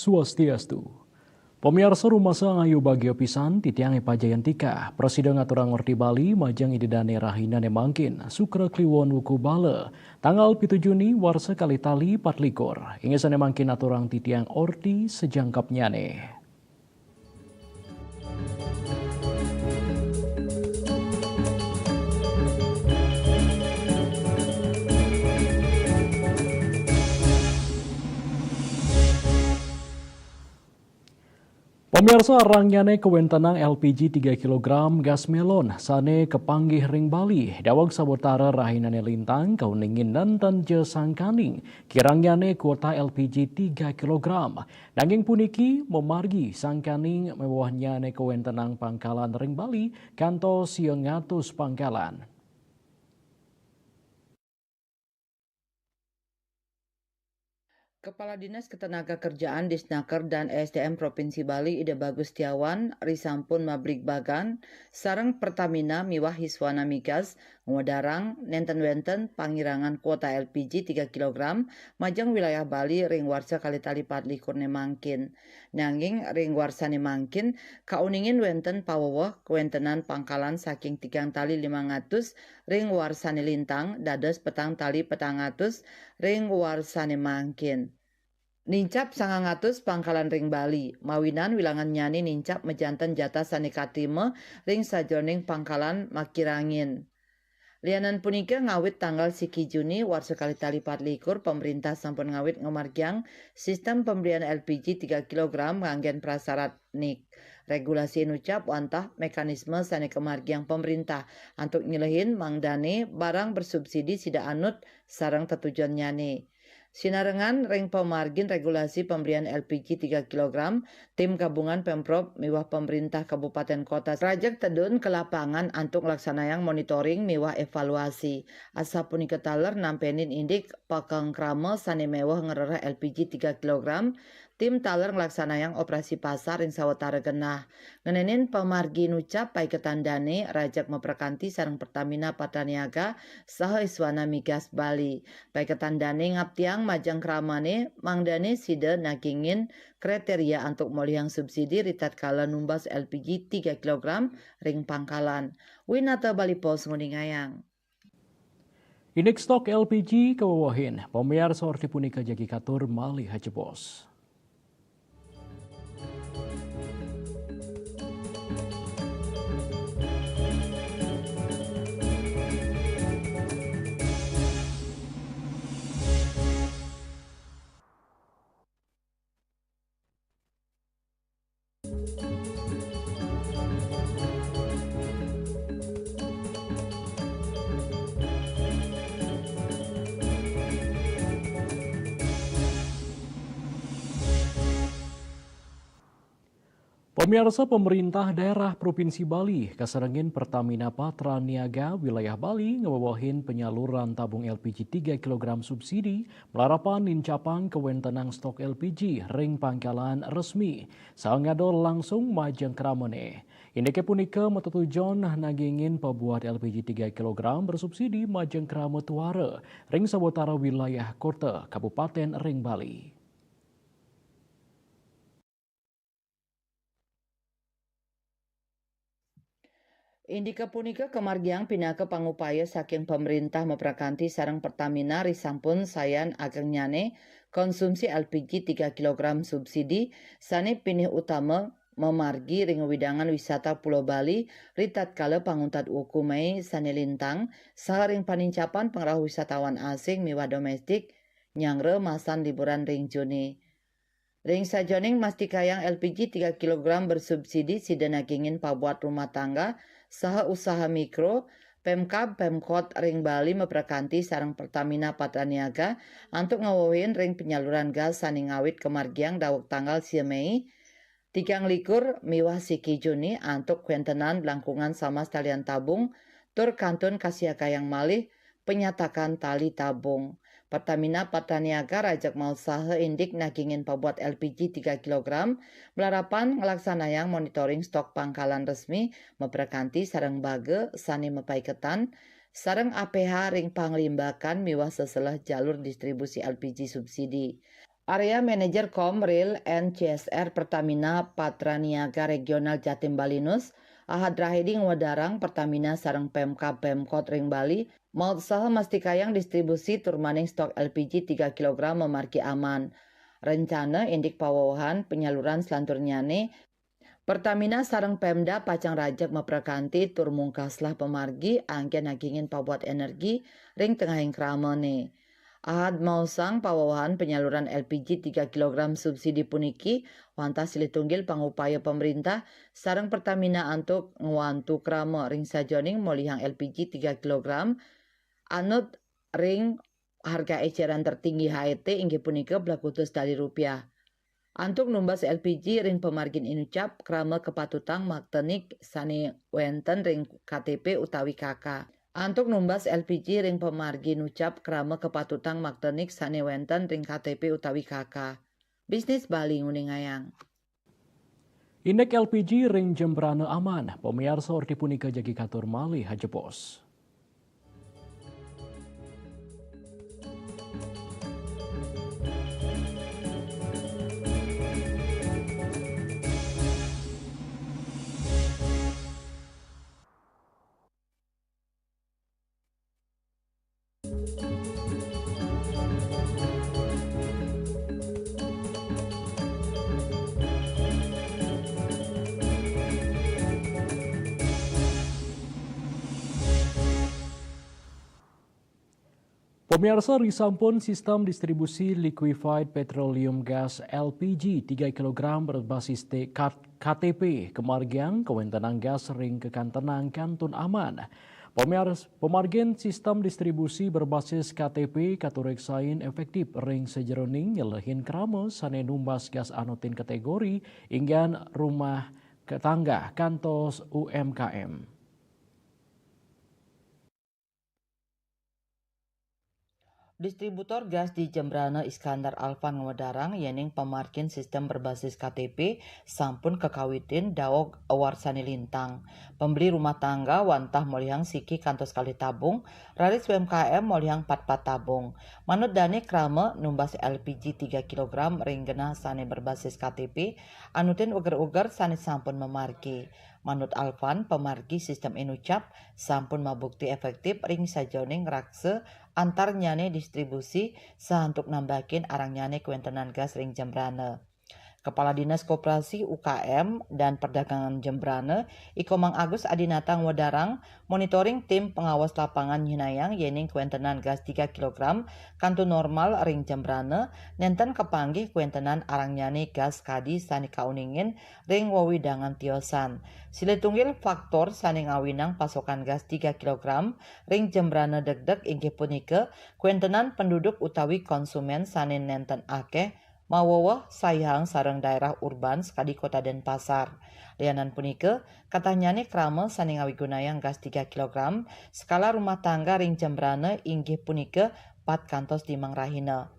Swastiastu. Pemirsa rumah ayu bagio pisan titiang pajayantika. Presiden aturang Orti Bali majang idedane rahinane mangkin. Sukra kliwon wuku bale. Tanggal 7 Juni warsa kali tali 4 Ingesane mangkin aturang titiang Orti sejangkapnyane. Pemirsa rangyane kewentenang LPG 3 kg gas melon sane kepanggih ring Bali dawag sabotara rahinane lintang kauningin nantan je sangkaning kirangyane kuota LPG 3 kg. Nanging puniki memargi sangkaning mewahnyane kewentenang pangkalan ring Bali kanto siengatus pangkalan. Kepala Dinas Ketenagakerjaan Disnaker dan ESDM Provinsi Bali Ida Bagus Tiawan, Risampun Mabrik Bagan, sareng Pertamina miwah Hiswana Migas, ngodarang nenten-wenten pangirangan kuota LPG 3 kg, majang wilayah Bali ring warsa kalitali 24 mangkin. Nanging ring warsane mangkin, kauningin wenten pawowoh kewentenan pangkalan saking 3 tali 500, ring warsane lintang, dados petang tali 400, ring warsane mangkin. Nincap 900 pangkalan ring Bali, mawinan wilangan nyani nincap mejanten jatah sanikatime ring sajroning pangkalan makirangin. Lianan punika ngawit tanggal 1 Juni warsa kali tali 24 pemerintah sampun ngawit ngomargyang sistem pemberian LPG 3 kg nganggen prasarat NIK. Regulasi nucap wantah mekanisme sane kemargyang pemerintah untuk ngilehin mangdane barang bersubsidi sida anut sarang tetujuan nyane. Sinarengan ring pemargin regulasi pemberian LPG 3 kg, tim gabungan Pemprov miwah pemerintah Kabupaten Kota rajak tedun ke lapangan untuk laksanayang monitoring miwah evaluasi. Asa punika taler nampenin indik pakeng krame sane mewah ngerereh LPG 3 kg, tim taler ngelaksanayang operasi pasar ring sawetara genah. Ngenenin pemargi nucap pai ketandane rajak memperkanti sareng Pertamina Patraniaga saha Iswana Migas Bali. Pai ketandane ngaptiang majang kramane mangdane sida nagingin kriteria untuk molihang subsidi ritat kala numbas LPG 3 kg ring pangkalan. Winata Bali Pos nguningayang. Indeks stok LPG kewawahin, pemirsa Orti punika jagi katur malih hajebos. Pemirsa pemerintah daerah Provinsi Bali kaserengin Pertamina Patraniaga wilayah Bali ngewawahin penyaluran tabung LPG 3 kg subsidi melarapan nincapang kewentenang stok LPG ring pangkalan resmi saengadol langsung majeng kramene. Indeke punika metutujon nagingin pabuat LPG 3 kg bersubsidi majeng krame tuare ring sawetara wilayah kota Kabupaten ring Bali. Indika punika kemargiang pinaka pangupaya saking pemerintah meprakanti sareng Pertamina risampun sayan ageng nyane konsumsi LPG 3 kg subsidi sane pinih utama memargi ring widangan wisata Pulau Bali ritat kala panguntat ukumai sane lintang saring panincapan pengrah wisatawan asing miwa domestik nyangre masan liburan ring Juni. Ring sajoning mastikayang LPG 3 kg bersubsidi sida nagingin pabuat rumah tangga saha usaha mikro, Pemkab Pemkot ring Bali meprakanti sareng Pertamina Patraniaga untuk ngawawin ring penyaluran gas sani ngawit kemargiang dawek tanggal 1 Mei 3 miwah 1 Juni untuk kwentenan langkungan sama stalian tabung tur kantun kasiakayang malih penyatakan tali tabung. Pertamina Patraniaga rajak mau saha indik nagingin pabuat LPG 3 kg melarapan ngelaksanayang monitoring stok pangkalan resmi meprakanti sareng bage sani mepaiketan sareng APH ring panglimbakan miwah seselah jalur distribusi LPG subsidi. Area Manager Kom Rail and CSR Pertamina Patra Niaga Regional Jatim Balinus, Ahad Rahidi Ngwadarang Pertamina sareng PMK Pemkot Ring Bali, mau usaha mastikayang distribusi turmaning stok LPG 3 kg memarki aman. Rencana indik pawawahan penyaluran selanturnyane, Pertamina sareng Pemda Pacang Rajak meprakanti tur mungkaslah pemargi angken nagingin pabuat energi ring tengahing kramane. Ahad mausang pawawahan penyaluran LPG 3 kg subsidi puniki wantah silih tunggil pangupaya pemerintah sareng Pertamina antuk ngwantu krama ring sajoning molihang LPG 3 kg anut ring harga eceran tertinggi HET inggih punika blakutus dari rupiah. Antuk numbas LPG ring pemargin inucap krama kepatutang maktenik sani wenten ring KTP utawi KK. Antuk numbas LPG ring pemargi nucap krama kepatutang maktenik sane wenten ring KTP utawi KK. Bisnis Bali nguningayang. Indek LPG ring Jembrana aman, pemirsa orti punika jagi katur malih hajepos. Pemirsa, risampun sistem distribusi liquefied petroleum gas LPG 3 kg berbasis KTP kemargian kewentenang gas ring kekantenang kantun aman. Pemargin sistem distribusi berbasis KTP katureksain efektif ring sejeroning nyelehin krama sane numbas gas anutin kategori inggan rumah ketangga kantos UMKM. Distributor gas di Jembrana Iskandar Alfan Ngwadarang yening pemarkin sistem berbasis KTP sampun kekawitin dawog awarsani lintang. Pembeli rumah tangga wantah molihang siki kantos kali tabung, raris UMKM molihang 4 tabung. Manut dane krama numbas LPG 3 kg ring genah sane berbasis KTP, anutin uger-uger sane sampun memarki. Manut Alvan, pemargi sistem inucap sampun mabukti efektif ring sajoning rakse antar nyane distribusi sahantuk nambakin arang nyane kuentenan gas ring Jembrana. Kepala Dinas Koperasi UKM dan Perdagangan Jembrana, Ikomang Agus Adinata Ngwadarang, monitoring tim pengawas lapangan Hinayang yening kuentenan gas 3 kg kantu normal ring Jembrana, nenten kepanggih kuentenan arang nyane gas kadi sani kauningin ring wawidangan tiosan. Siletunggil faktor sani ngawinang pasokan gas 3 kg ring Jembrana deg-deg inggih punika kuentenan penduduk utawi konsumen sani nenten akeh mawawah sayang sareng daerah urban sekali kota Denpasar. Lianan punike, katanyane krama sani ngawigunayang gas 3 kg, skala rumah tangga ring Jembrana inggih punike 4 kantos dimang rahina.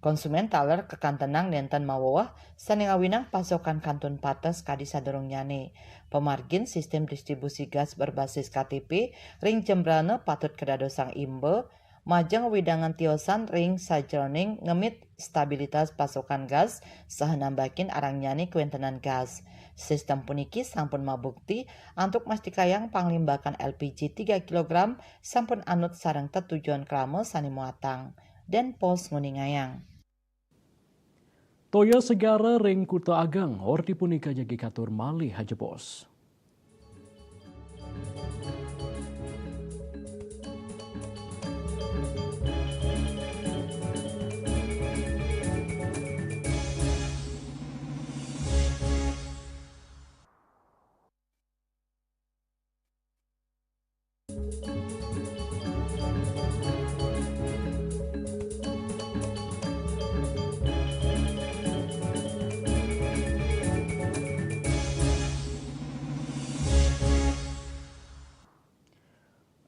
Konsumen taler kekantenang nenten mawawah sani ngawinang pasokan kantun pates kadi sadurung nyane. Pemargin sistem distribusi gas berbasis KTP ring Jembrana patut kedadosang imbe, majeng widangan tiosan ring sajroning ngemit stabilitas pasokan gas saha nambakin arang nyani kuentenan gas. Sistem puniki sampun mabukti antuk mastikayang panglimbakan LPG 3 kg sampun anut sareng tetujuan krama sani muatang. Dan pos nguningayang. Toya segara ring Kuta Agang, orti punika jagi katur malih hajepos.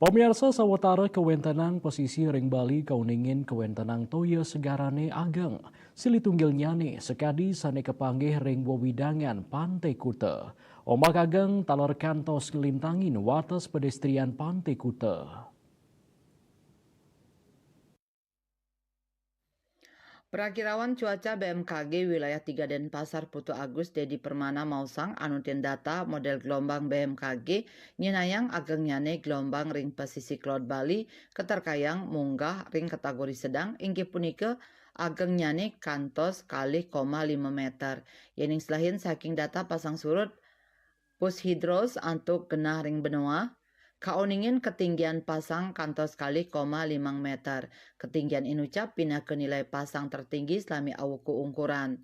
Pemirsa sawetara kewentenang posisi ring Bali kauningin kewentenang toya segarane Ageng. Silitunggil nyane sekadi sane kepanggih ring wawidangan Pantai Kuta. Omak Ageng talar kantos kelintangin wates pedestrian Pantai Kuta. Perakirawan cuaca BMKG wilayah 3 Denpasar Putu Agus Dedi Permana Mausang anutin data model gelombang BMKG nyinayang ageng nyane gelombang ring pesisik Laut Bali keterkayang munggah ring kategori sedang inggih punika ageng nyane kantos kali 5 meter. Yening selahin saking data pasang surut Pushidros antuk genah ring benua kauningin ketinggian pasang kantos kali 5 meter. Ketinggian inucap pindah ke nilai pasang tertinggi selami awuku ungkuran.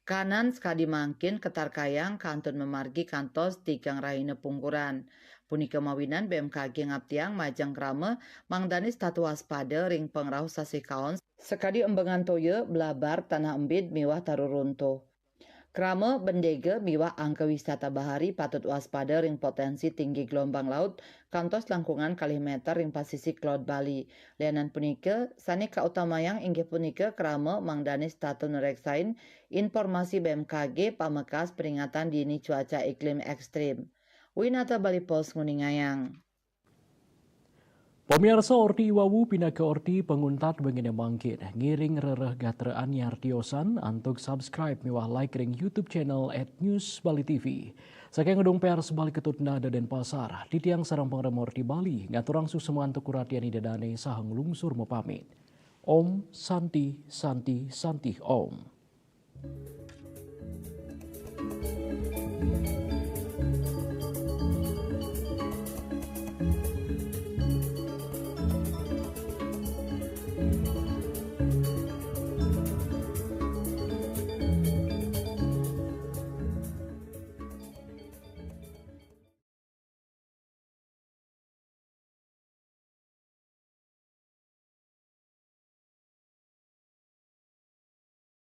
Kanan sekadi mangkin ketarkayang kantun memargi kantos tigang raine pungkuran. Punika mawinan BMKG ngaptiang majang krame mangdani statu waspada ring pengrauh sasi kaon sekadi embengan toye belabar tanah embid miwah taruruntuh. Krame bendege miwah angka wisata bahari patut waspada ring potensi tinggi gelombang laut kantos langkungan kalih meter ring pasisik Laut Bali. Lianan punika sani kautamayang inggih punika krame mangdani statu nereksain informasi BMKG pamekas peringatan dini cuaca iklim ekstrim. Winata Bali Pos nguningayang. Pemirsa Orti Iwawu pindah ke Orti penguntat bengine mangkin. Ngiring rereh gatraan yartiosan untuk subscribe miwah like ring YouTube channel @newsbali.tv. Saking gedung pers Bali Ketut Nada Denpasar, di tiang sarang pengrem Orti Bali, ngaturang susemuan kuratian idadane sahang lungsur mepamit. Om Santi Santi Santi Om.